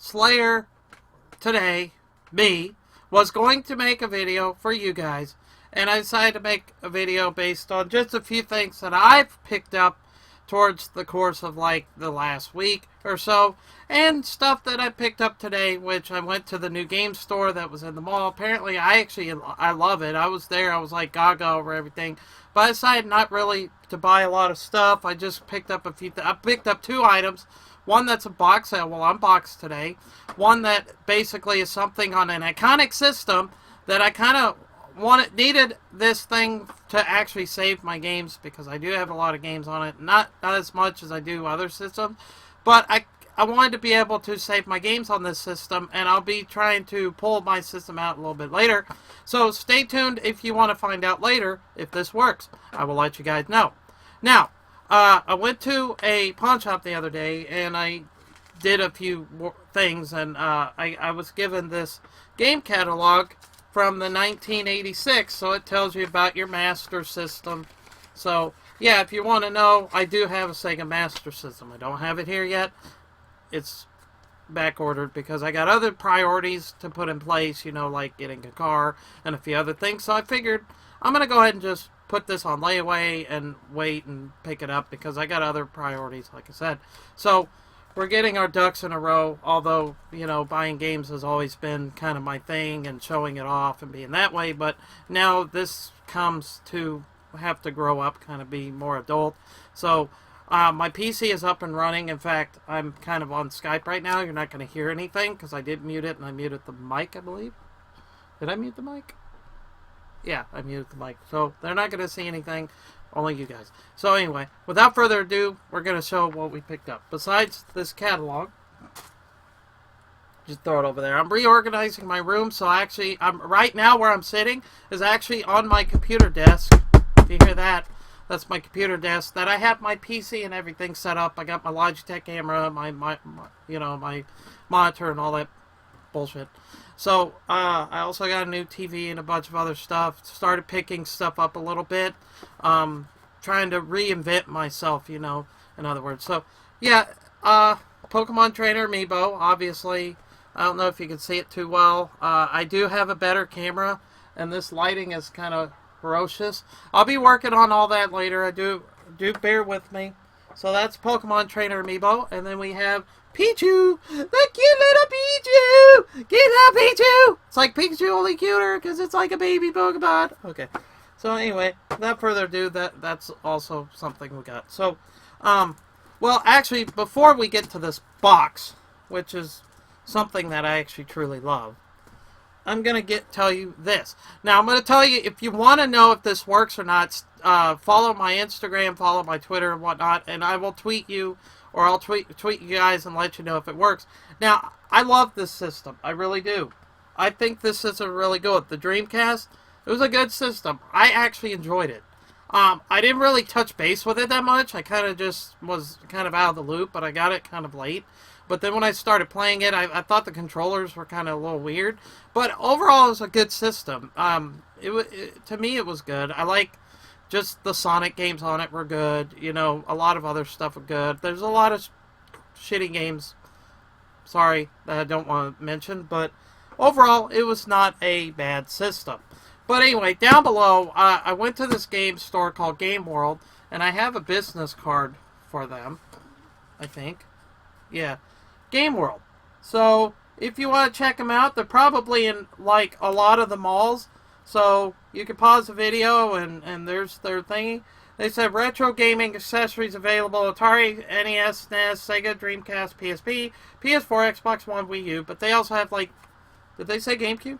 Slayer today, me, was going to make a video for you guys, and I decided to make a video based on just a few things that I've picked up towards the course of like the last week or so, and stuff that I picked up today, which I went to the new game store that was in the mall. Apparently I love it. I was there, I was like gaga over everything, but I decided not really to buy a lot of stuff. I just picked up I picked up two items. One that's a box that will unbox today. One that basically is something on an iconic system that I kind of needed this thing to actually save my games, because I do have a lot of games on it. Not as much as I do other systems, but I wanted to be able to save my games on this system, and I'll be trying to pull my system out a little bit later. So stay tuned if you want to find out later if this works. I will let you guys know. Now, I went to a pawn shop the other day, and I did a few things, and I was given this game catalog from the 1986, so it tells you about your Master System. So, yeah, if you want to know, I do have a Sega Master System. I don't have it here yet. It's back ordered because I got other priorities to put in place, you know, like getting a car and a few other things. So I figured I'm going to go ahead and just put this on layaway and wait and pick it up because I got other priorities, like I said. So we're getting our ducks in a row, although, you know, buying games has always been kind of my thing and showing it off and being that way, but now this comes to have to grow up, kind of be more adult. So my PC is up and running. In fact, I'm kind of on Skype right now. You're not going to hear anything because I did mute it, and I muted the mic, I believe. Did I mute the mic? Yeah, I muted the mic. So they're not going to see anything. Only you guys. So anyway, without further ado, we're going to show what we picked up. Besides this catalog, just throw it over there. I'm reorganizing my room, so actually, right now where I'm sitting is actually on my computer desk. If you hear that, that's my computer desk. That I have my PC and everything set up. I got my Logitech camera, my monitor, and all that bullshit. So I also got a new TV and a bunch of other stuff. Started picking stuff up a little bit. Trying to reinvent myself, you know, in other words. So, yeah, Pokemon Trainer Amiibo, obviously. I don't know if you can see it too well. I do have a better camera, and this lighting is kind of ferocious. I'll be working on all that later. I do bear with me. So that's Pokemon Trainer Amiibo, and then we have Pichu! The cute little Pichu! Get up, Pichu! It's like Pikachu, only cuter, because it's like a baby Pokemon. Okay. So anyway, without further ado, that's also something we got. So, well, actually, before we get to this box, which is something that I actually truly love, I'm going to tell you this. Now, I'm going to tell you, if you want to know if this works or not, follow my Instagram, follow my Twitter and whatnot, and I will tweet you, or I'll tweet you guys and let you know if it works. Now, I love this system. I really do. I think this system is really good. The Dreamcast, it was a good system. I actually enjoyed it. I didn't really touch base with it that much. I kind of just was kind of out of the loop, but I got it kind of late. But then when I started playing it, I thought the controllers were kind of a little weird. But overall, it was a good system. To me, it was good. I like just the Sonic games on it were good. You know, a lot of other stuff were good. There's a lot of shitty games, sorry, that I don't want to mention. But overall, it was not a bad system. But anyway, down below, I went to this game store called Game World, and I have a business card for them, I think. Yeah, Game World. So, if you want to check them out, they're probably in, like, a lot of the malls. So, you can pause the video, and there's their thingy. They said retro gaming accessories available: Atari, NES, SNES, Sega, Dreamcast, PSP, PS4, Xbox One, Wii U. But they also have, like, did they say GameCube?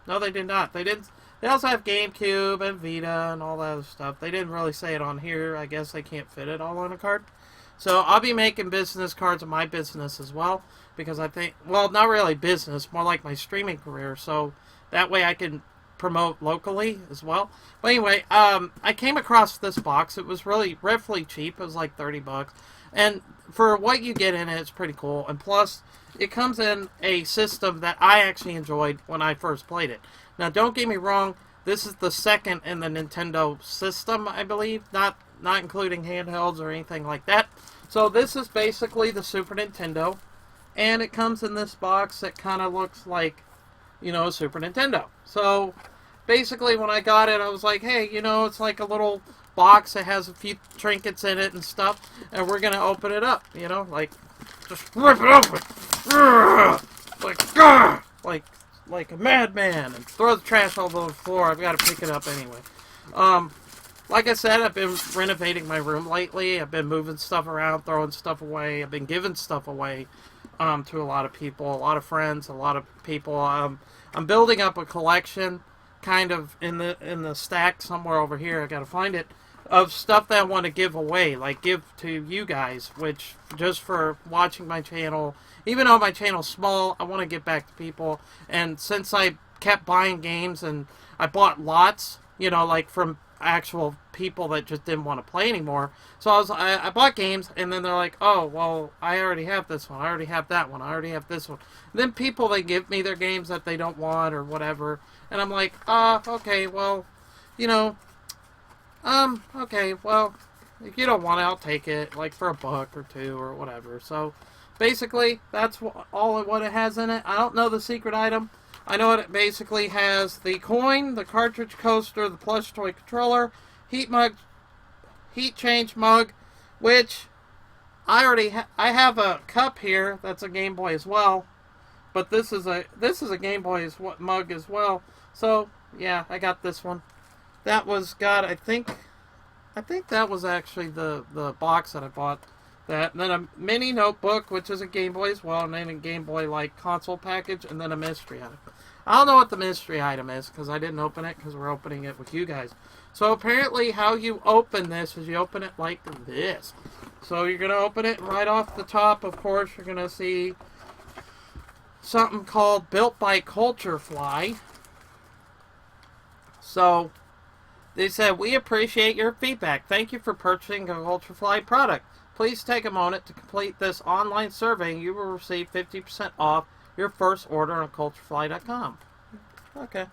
No, they did not. They didn't. They also have GameCube and Vita and all that other stuff. They didn't really say it on here. I guess they can't fit it all on a card. So I'll be making business cards of my business as well, because I think, well, not really business, more like my streaming career. So that way I can promote locally as well. But anyway, I came across this box. It was really roughly cheap. It was like $30. And for what you get in it, it's pretty cool. And plus, it comes in a system that I actually enjoyed when I first played it. Now, don't get me wrong. This is the second in the Nintendo system, I believe. Not including handhelds or anything like that. So this is basically the Super Nintendo. and it comes in this box that kind of looks like, you know, a Super Nintendo. So basically when I got it, I was like, hey, you know, it's like a little box that has a few trinkets in it and stuff, and we're gonna open it up, you know, like just rip it open, like a madman, and throw the trash all over the floor. I've got to pick it up anyway. Like I said, I've been renovating my room lately. I've been moving stuff around, throwing stuff away. I've been giving stuff away to a lot of people, a lot of friends, a lot of people. I'm building up a collection, kind of in the stack somewhere over here. I got to find it, of stuff that I want to give away, like give to you guys, which just for watching my channel. Even though my channel's small, I want to get back to people. And since I kept buying games and I bought lots, you know, like from actual people that just didn't want to play anymore. So I bought games, and then they're like, oh, well, I already have this one. I already have that one. I already have this one. And then people, they give me their games that they don't want or whatever. And I'm like, okay, well, you know, okay, well, if you don't want it, I'll take it, like for $1 or $2 or whatever. So basically, that's all what it has in it. I don't know the secret item. I know it basically has the coin, the cartridge coaster, the plush toy controller, heat change mug, which I already I have a cup here that's a Game Boy as well, but this is a Game Boy mug as well. So yeah, I got this one. That was I think that was actually the box that I bought. That, and then a mini notebook, which is a Game Boy as well, and then a Game Boy like console package, and then a mystery item. I don't know what the mystery item is because I didn't open it because we're opening it with you guys. So apparently how you open this is you open it like this. So you're going to open it right off the top. Of course, you're going to see something called Built by Culturefly. So they said, we appreciate your feedback. Thank you for purchasing a Culturefly product. Please take a moment to complete this online survey and you will receive 50% off your first order on Culturefly.com. Okay.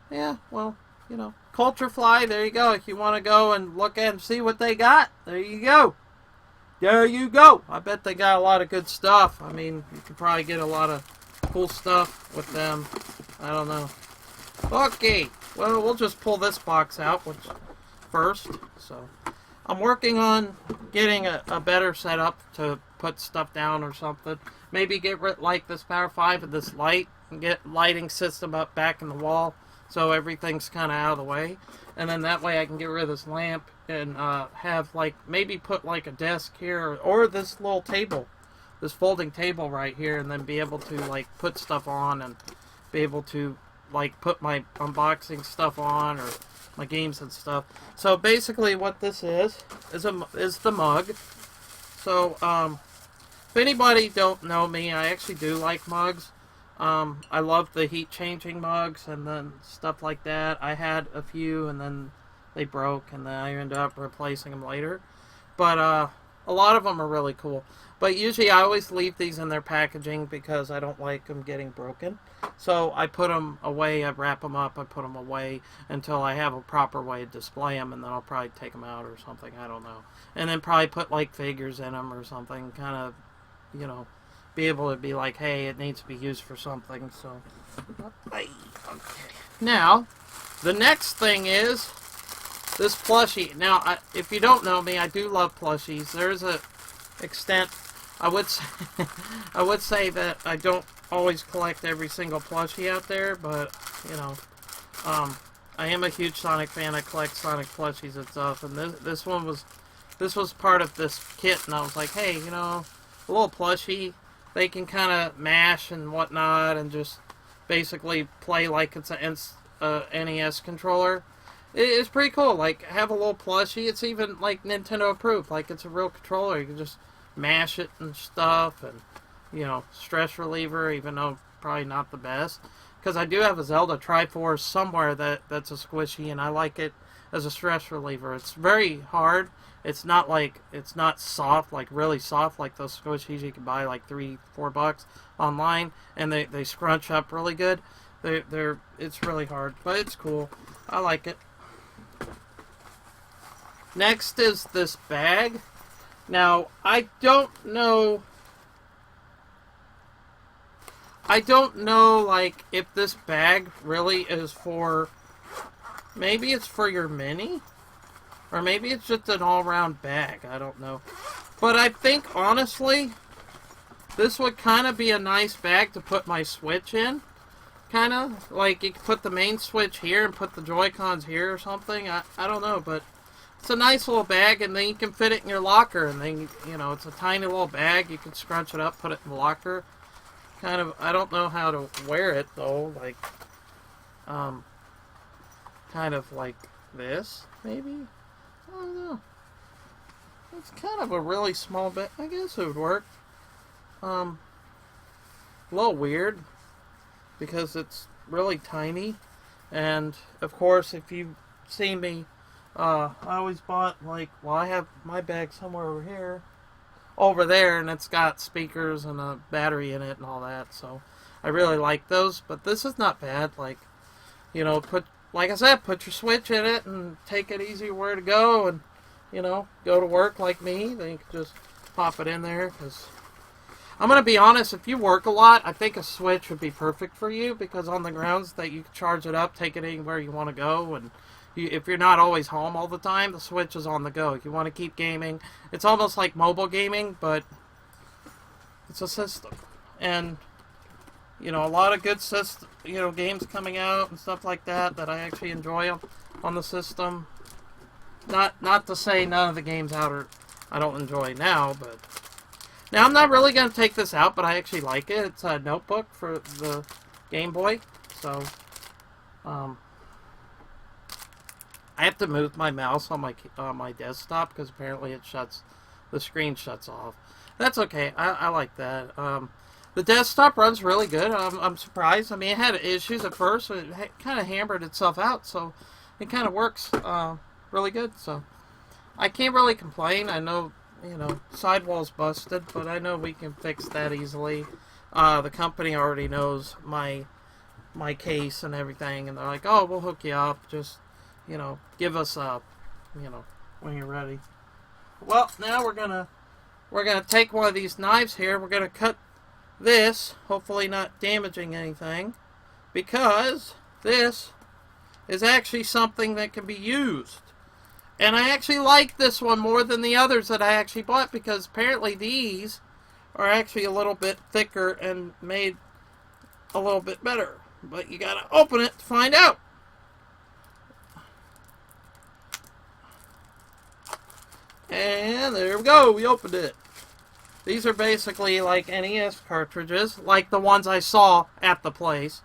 Yeah, well, you know, Culturefly, there you go. If you want to go and look at and see what they got, there you go. There you go. I bet they got a lot of good stuff. I mean, you could probably get a lot of cool stuff with them. I don't know. Okay. Well, we'll just pull this box out first. So I'm working on getting a better setup to put stuff down or something. Maybe get rid like this Power 5 and this light and get lighting system up back in the wall so everything's kind of out of the way. And then that way I can get rid of this lamp and have like maybe put like a desk here or this little table, this folding table right here, and then be able to like put stuff on and be able to like put my unboxing stuff on or my games and stuff. So basically what this is the mug. So if anybody don't know me, I actually do like mugs. I love the heat changing mugs and then stuff like that. I had a few and then they broke and then I ended up replacing them later. But a lot of them are really cool. But usually I always leave these in their packaging because I don't like them getting broken. So I put them away, I wrap them up, I put them away until I have a proper way to display them, and then I'll probably take them out or something, I don't know. And then probably put like figures in them or something, kind of, you know, be able to be like, hey, it needs to be used for something. So, okay. Now, the next thing is this plushie. Now, if you don't know me, I do love plushies. There's a extent, I would say that I don't always collect every single plushie out there, but you know, I am a huge Sonic fan. I collect Sonic plushies and stuff, and this was part of this kit, and I was like, hey, you know, a little plushie, they can kind of mash and whatnot, and just basically play like it's a NES controller. It's pretty cool. Like, have a little plushie. It's even like Nintendo approved. Like, it's a real controller. You can just mash it and stuff, and you know, stress reliever, even though probably not the best. Because I do have a Zelda Triforce somewhere that's a squishy, and I like it as a stress reliever. It's very hard. It's not soft, like really soft, like those squishies you can buy like $3-4 online, and they scrunch up really good. It's really hard, but it's cool. I like it. Next is this bag. Now, I don't know I don't know, like, if this bag really is for... Maybe it's for your mini? Or maybe it's just an all-round bag. I don't know. But I think, honestly, this would kind of be a nice bag to put my Switch in. Kind of. Like, you could put the main Switch here and put the Joy-Cons here or something. I don't know, but it's a nice little bag, and then you can fit it in your locker. And then, you know, it's a tiny little bag. You can scrunch it up, put it in the locker. Kind of, I don't know how to wear it, though. Like, kind of like this, maybe? I don't know. It's kind of a really small bit. I guess it would work. A little weird because it's really tiny. And of course, if you've seen me, I always bought, like, well, I have my bag somewhere over there, and it's got speakers and a battery in it and all that. So I really like those. But this is not bad. Like, you know, like I said, put your Switch in it and take it easy where to go, and, you know, go to work like me. Then you can just pop it in there. Because I'm going to be honest, if you work a lot, I think a Switch would be perfect for you, because on the grounds that you can charge it up, take it anywhere you want to go, and if you're not always home all the time, the Switch is on the go. If you want to keep gaming, it's almost like mobile gaming, but it's a system. And, you know, a lot of good system, you know, games coming out and stuff like that I actually enjoy on the system. Not to say none of the games out I don't enjoy now, but now I'm not really going to take this out, but I actually like it. It's a notebook for the Game Boy, so I have to move my mouse on my desktop because apparently the screen shuts off. That's okay. I like that. The desktop runs really good. I'm surprised. I mean, it had issues at first, but it kind of hammered itself out, so it kind of works really good. So I can't really complain. I know, you know, sidewall's busted, but I know we can fix that easily. The company already knows my case and everything, and they're like, "Oh, we'll hook you up. Just, you know, give us a, you know, when you're ready." Well, now we're gonna take one of these knives here. We're gonna cut this, hopefully not damaging anything, because this is actually something that can be used. And I actually like this one more than the others that I actually bought, because apparently these are actually a little bit thicker and made a little bit better. But you gotta open it to find out. And there we go, we opened it. These are basically like NES cartridges, like the ones I saw at the place.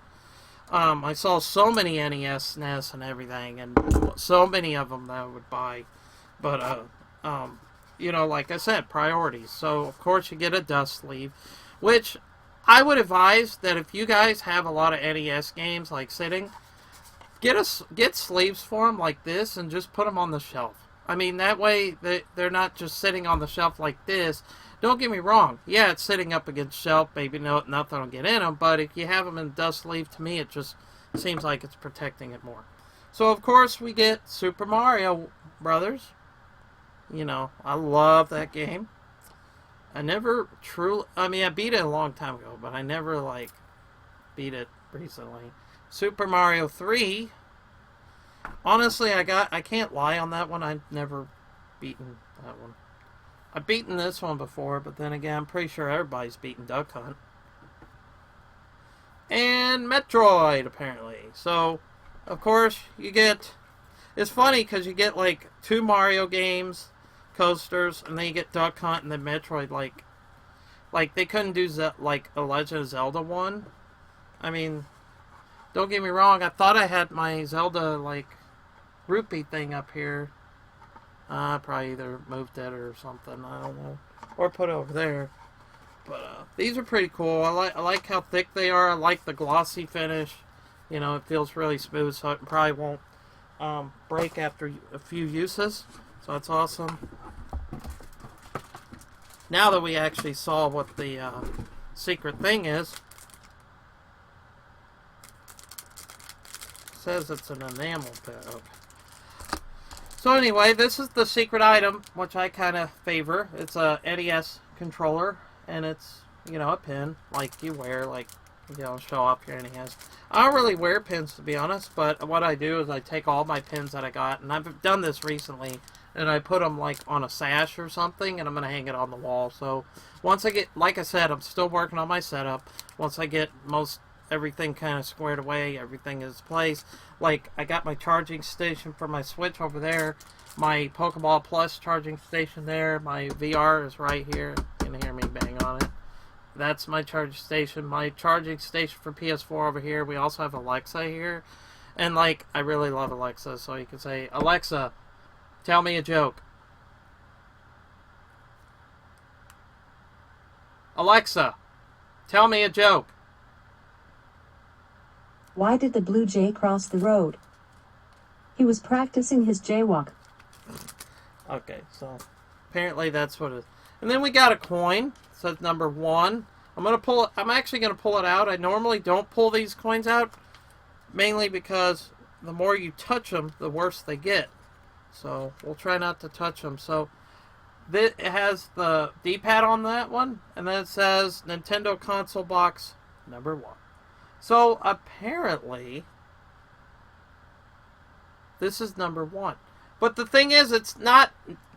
I saw so many NES, SNES, and everything, and so many of them that I would buy. But, you know, like I said, priorities. So, of course, you get a dust sleeve, which I would advise that if you guys have a lot of NES games, like sitting, get sleeves for them like this and just put them on the shelf. I mean, that way they're not just sitting on the shelf like this. Don't get me wrong. Yeah, it's sitting up against the shelf. Maybe nothing will get in them. But if you have them in dust sleeve, to me, it just seems like it's protecting it more. So, of course, we get Super Mario Brothers. You know, I love that game. I beat it a long time ago, but I never, like, beat it recently. Super Mario 3. Honestly, I can't lie on that one. I've never beaten that one. I've beaten this one before, but then again, I'm pretty sure everybody's beaten Duck Hunt. And Metroid, apparently. So, of course, you get... It's funny, because you get, like, 2 Mario games, coasters, and then you get Duck Hunt and then Metroid, like they couldn't do, like, a Legend of Zelda one. I mean, don't get me wrong, I thought I had my Zelda, like, rupee thing up here. I probably either moved it or something, I don't know. Or put it over there. But these are pretty cool. I like how thick they are. I like the glossy finish. You know, it feels really smooth, so it probably won't break after a few uses. So that's awesome. Now that we actually saw what the secret thing is, it says it's an enamel bit. Okay. So anyway, this is the secret item, which I kind of favor. It's a NES controller, and it's, you know, a pin, like you wear, like, show off your NES. I don't really wear pins, to be honest, but what I do is I take all my pins that I got, and I've done this recently, and I put them like on a sash or something, and I'm going to hang it on the wall. So once I get, like I said, I'm still working on my setup. Once I get everything kind of squared away, everything is placed. Like, I got my charging station for my Switch over there, my Pokeball Plus charging station there, my VR is right here. You can hear me bang on it. That's my charging station. My charging station for PS4 over here. We also have Alexa here. And, like, I really love Alexa, so you can say, Alexa, tell me a joke. Alexa, tell me a joke. Why did the blue jay cross the road? He was practicing his jaywalk. Okay, so apparently that's what it is. And then we got a coin. It says number 1. I'm actually gonna pull it out. I normally don't pull these coins out, mainly because the more you touch them, the worse they get. So we'll try not to touch them. So it has the D-pad on that one, and then it says Nintendo Console Box number 1. So apparently this is number 1. But the thing is, it's not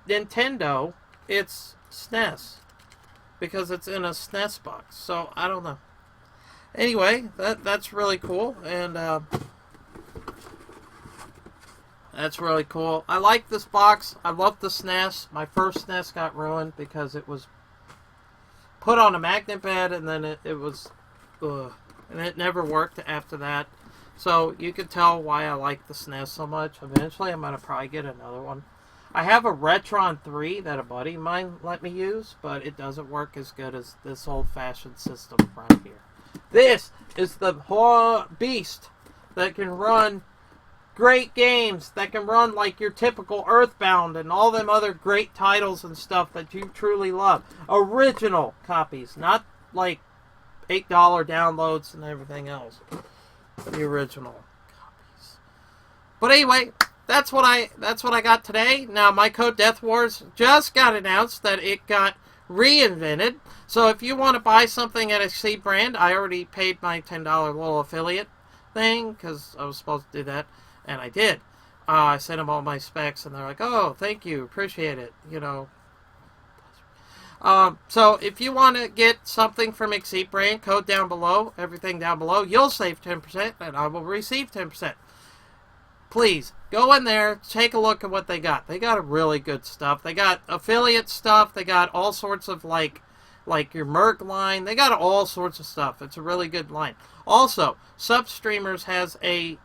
Nintendo, it's SNES. Because it's in a Snes box. So, I don't know. Anyway, that's really cool. And, that's really cool. I like this box. I love the SNES. My first SNES got ruined because it was put on a magnet bed, and then it was... Ugh. And it never worked after that. So, you can tell why I like the SNES so much. Eventually, I'm going to probably get another one. I have a Retron 3 that a buddy of mine let me use, but it doesn't work as good as this old-fashioned system right here. This is the whole beast that can run great games, that can run like your typical Earthbound and all them other great titles and stuff that you truly love. Original copies, not like $8 downloads and everything else. The original copies. But anyway... That's what I got today. Now, my code Death Wars just got announced that it got reinvented. So if you want to buy something at a C brand, I already paid my $10 little affiliate thing because I was supposed to do that, and I did. I sent them all my specs, and they're like, "Oh, thank you, appreciate it." So if you want to get something from Exceed brand, code down below, everything down below, you'll save 10%, and I will receive 10%. Please, go in there, take a look at what they got. They got really good stuff. They got affiliate stuff. They got all sorts of, like your Merc line. They got all sorts of stuff. It's a really good line. Also, Substreamers has a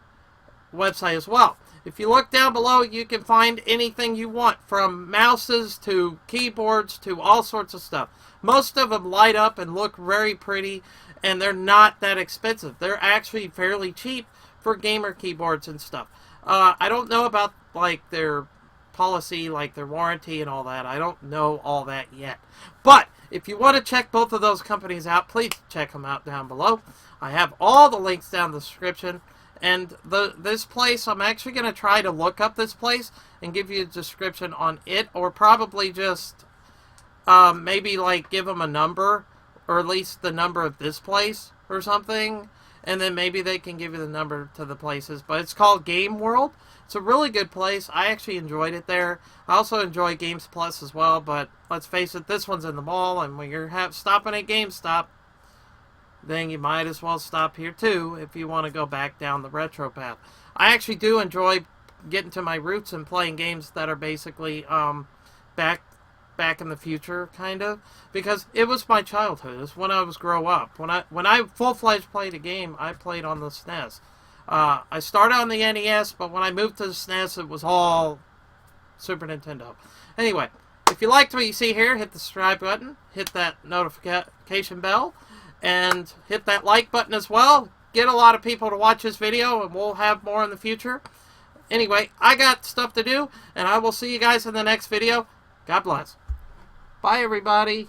website as well. If you look down below, you can find anything you want, from mouses to keyboards to all sorts of stuff. Most of them light up and look very pretty, and they're not that expensive. They're actually fairly cheap for gamer keyboards and stuff. I don't know about, like, their policy, like their warranty and all that. I don't know all that yet. But if you want to check both of those companies out, please check them out down below. I have all the links down in the description. And this place, I'm actually going to try to look up this place and give you a description on it. Or probably just maybe, like, give them a number. Or at least the number of this place or something. And then maybe they can give you the number to the places. But it's called Game World. It's a really good place. I actually enjoyed it there. I also enjoy Games Plus as well. But let's face it, this one's in the mall. And when you're stopping at GameStop, then you might as well stop here too if you want to go back down the retro path. I actually do enjoy getting to my roots and playing games that are basically back in the future, kind of, because it was my childhood. It's when I was grow up. When I full-fledged played a game, I played on the SNES. I started on the NES, but when I moved to the SNES, it was all Super Nintendo. Anyway, if you liked what you see here, hit the subscribe button, hit that notification bell, and hit that like button as well. Get a lot of people to watch this video, and we'll have more in the future. Anyway, I got stuff to do, and I will see you guys in the next video. God bless. Bye, everybody.